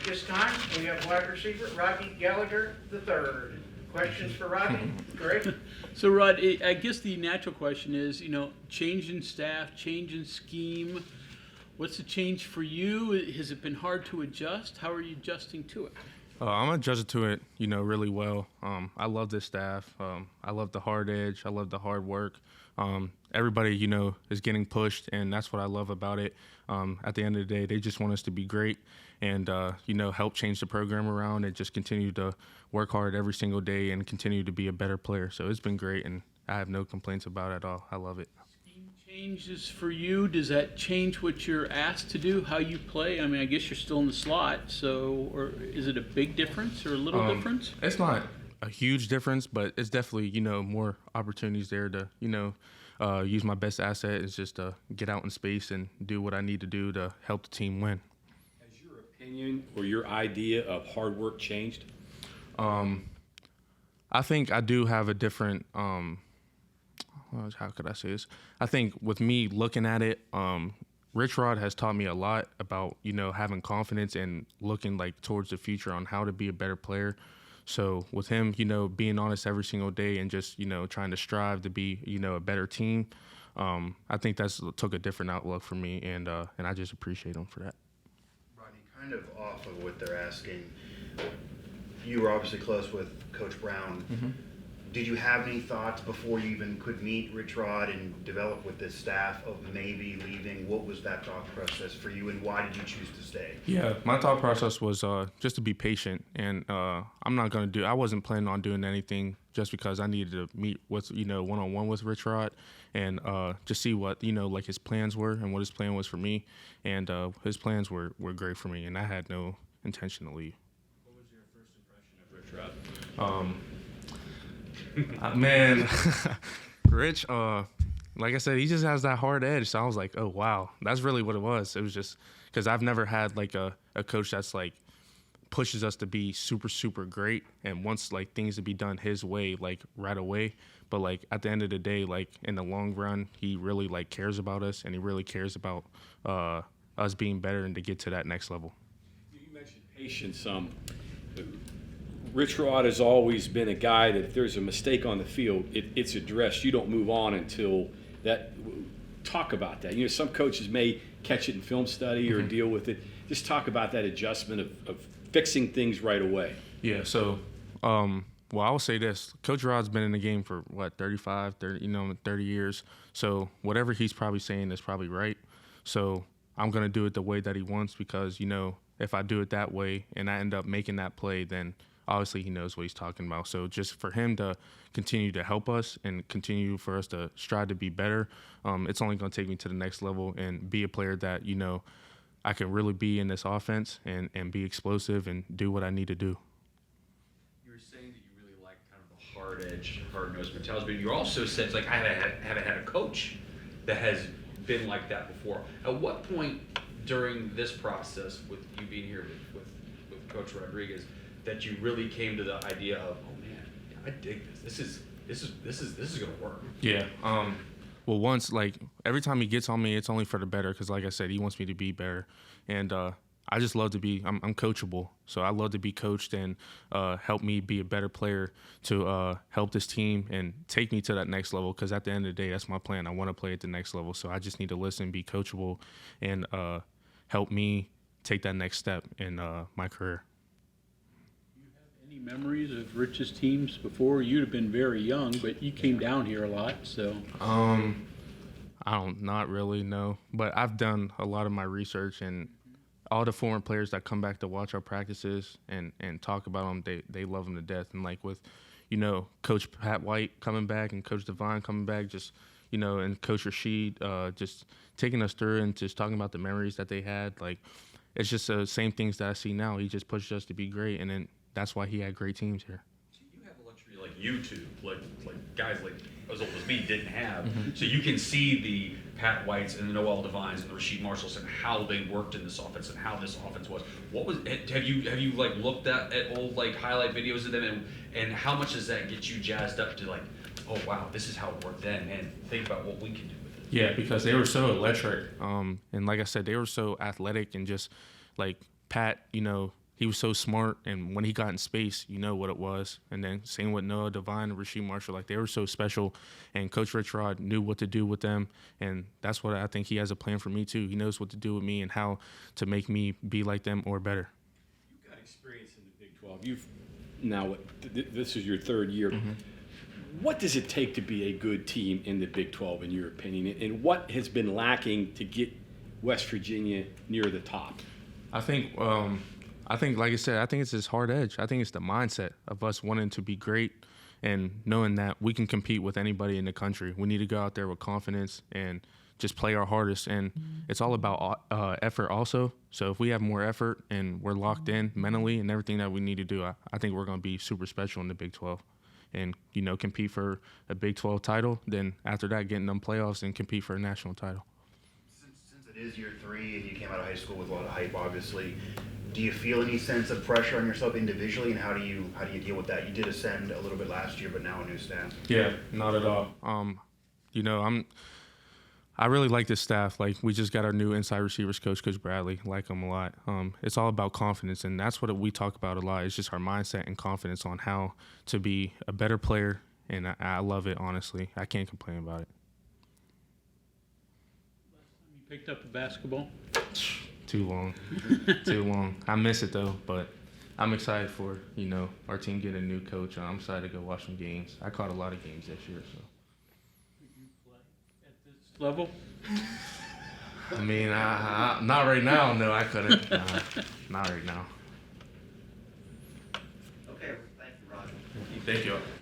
At this time, we have wide receiver Rodney Gallagher III. Questions for Rodney? Greg? So, Rod, I guess the natural question is, change in staff, change in scheme. What's the change for you? Has it been hard to adjust? How are you adjusting to it? I'm adjusted to it, really well. I love this staff. I love the hard edge. I love the hard work. Everybody, is getting pushed, and that's what I love about it. At the end of the day, they just want us to be great and, help change the program around and just continue to work hard every single day and continue to be a better player. So it's been great, and I have no complaints about it at all. I love it. Scheme changes for you. Does that change what you're asked to do, how you play? I mean, I guess you're still in the slot, or is it a big difference or a little difference? It's not a huge difference, but it's definitely, more opportunities there to, use my best asset is just to get out in space and do what I need to do to help the team win. Has your opinion or your idea of hard work changed? I think I do have a different, how could I say this? I think with me looking at it, Rich Rod has taught me a lot about, having confidence and looking towards the future on how to be a better player. So with him, being honest every single day and just, trying to strive to be, a better team, I think that's took a different outlook for me, and I just appreciate him for that. Rodney, kind of off of what they're asking, you were obviously close with Coach Brown. Mm-hmm. Did you have any thoughts before you even could meet Rich Rod and develop with this staff of maybe leaving? What was that thought process for you, and why did you choose to stay? Yeah, my thought process was just to be patient, and I wasn't planning on doing anything just because I needed to meet with, one-on-one with Rich Rod and just see what, his plans were and what his plan was for me. And his plans were great for me, and I had no intention to leave. What was your first impression of Rich Rod? Man, Rich, like I said, he just has that hard edge. So I was like, oh, wow, that's really what it was. It was just because I've never had a coach that's pushes us to be super, super great and wants things to be done his way, right away. But at the end of the day, in the long run, he really cares about us, and he really cares about us being better and to get to that next level. You mentioned patience. Rich Rod has always been a guy that if there's a mistake on the field, it's addressed. You don't move on until that. Talk about that. Some coaches may catch it in film study or deal with it. Just talk about that adjustment of fixing things right away. Yeah, so, I will say this. Coach Rod's been in the game for, 30 years. So whatever he's probably saying is probably right. So I'm going to do it the way that he wants because, if I do it that way and I end up making that play, then obviously he knows what he's talking about. So just for him to continue to help us and continue for us to strive to be better, it's only going to take me to the next level and be a player that, I can really be in this offense and be explosive and do what I need to do. You were saying that you really like kind of the hard edge, hard-nosed mentality, but you also said, I haven't had a coach that has been like that before. At what point during this process, with you being here with Coach Rodriguez, that you really came to the idea of, oh man, I dig this. This is gonna work. Yeah. Well, once every time he gets on me, it's only for the better because, like I said, he wants me to be better, and I just love to be. I'm coachable, so I love to be coached and help me be a better player to help this team and take me to that next level. Because at the end of the day, that's my plan. I want to play at the next level, so I just need to listen, be coachable, and help me take that next step in my career. Any memories of Rich's teams before? You'd have been very young, but you came down here a lot, so. Not really, no. But I've done a lot of my research, and all the former players that come back to watch our practices and talk about them, they love them to death. And with, Coach Pat White coming back and Coach Devine coming back, just, and Coach Rashid just taking us through and just talking about the memories that they had, it's just the same things that I see now. He just pushed us to be great, and then that's why he had great teams here. So you have a luxury like you two, like guys as old as me didn't have. Mm-hmm. So you can see the Pat Whites and the Noel Devines and the Rasheed Marshalls and how they worked in this offense and how this offense was. Have you looked at old highlight videos of them and how much does that get you jazzed up to oh wow, this is how it worked then, and think about what we can do with it. Yeah, because they were so electric. And like I said, they were so athletic and just Pat, he was so smart, and when he got in space, you know what it was. And then same with Noah Devine and Rasheed Marshall, like they were so special, and Coach Rich Rod knew what to do with them, and that's what I think he has a plan for me too. He knows what to do with me and how to make me be like them or better. You've got experience in the Big 12. You've now this is your third year. What does it take to be a good team in the Big 12, in your opinion, and what has been lacking to get West Virginia near the top? I think, like I said, I think it's this hard edge. I think it's the mindset of us wanting to be great and knowing that we can compete with anybody in the country. We need to go out there with confidence and just play our hardest. And it's all about effort also. So if we have more effort and we're locked in mentally and everything that we need to do, I think we're going to be super special in the Big 12. And, you know, compete for a Big 12 title. Then after that, get in them playoffs and compete for a national title. Since it is year 3 and you came out of high school with a lot of hype, obviously, do you feel any sense of pressure on yourself individually, and how do you deal with that? You did ascend a little bit last year, but now a new staff. Yeah, not at all. You know, I really like this staff. Like, we just got our new inside receivers coach, Coach Bradley. Like him a lot. It's all about confidence, and that's what we talk about a lot. It's just our mindset and confidence on how to be a better player, and I love it, honestly. I can't complain about it. You picked up a basketball. Too long. Too long. I miss it, though, but I'm excited for, you know, our team getting a new coach. I'm excited to go watch some games. I caught a lot of games this year, so. Could you play at this level? I mean, not right now. No, I couldn't. Not right now. Okay, thank you, Rodney. Thank you.